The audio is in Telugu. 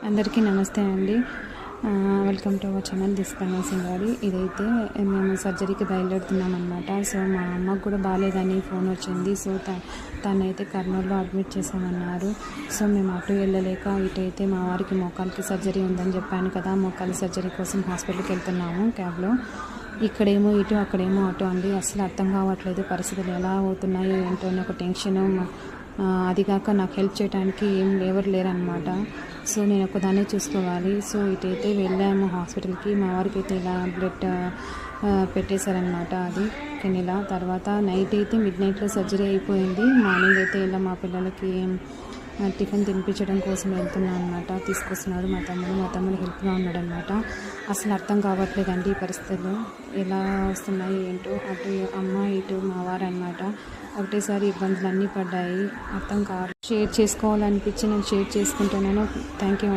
అందరికీ నమస్తే అండి. Welcome to our channel this Singari. ఇదైతే మేము సర్జరీకి బయలుదేరుతున్నాం అనమాట. సో మా అమ్మకు కూడా బాగాలేదని ఫోన్ వచ్చింది. సో తనైతే కర్నూలులో అడ్మిట్ చేసామన్నారు. సో మేము అటు వెళ్ళలేక ఇటైతే మా వారికి మోకాలకి సర్జరీ ఉందని చెప్పాను కదా, మోకాలి సర్జరీ కోసం హాస్పిటల్కి వెళ్తున్నాము క్యాబ్లో. ఇక్కడేమో ఇటు అక్కడేమో అటు అండి. అసలు అర్థం కావట్లేదు, పరిస్థితులు ఎలా అవుతున్నాయి ఏంటో అని ఒక టెన్షను. అదిగాక నాకు హెల్ప్ చేయడానికి ఎవరు లేరనమాట. సో నేను ఒకదాన్నే చూసుకోవాలి. సో ఇటైతే వెళ్ళాము హాస్పిటల్కి. మా వారికి అయితే ఇలా బ్లడ్ పెట్టేశారనమాట. అది కెనెలా. తర్వాత నైట్ అయితే మిడ్నైట్లో సర్జరీ అయిపోయింది. మార్నింగ్ అయితే ఇలా మా పిల్లలకి టిఫిన్ తినిపించడం కోసం వెళ్తున్నాను అనమాట. తీసుకొస్తున్నాడు మా తమ్ముడు హెల్ప్గా ఉన్నాడు అనమాట. అసలు అర్థం కావట్లేదండి ఈ పరిస్థితులు ఎలా వస్తున్నాయి ఏంటో. అటు అమ్మ ఇటు మా వారు అనమాట. ఒకటేసారి ఇబ్బందులు అన్నీ పడ్డాయి. అర్థం కాదు. షేర్ చేసుకోవాలనిపించి నేను షేర్ చేసుకుంటున్నాను. Thank you.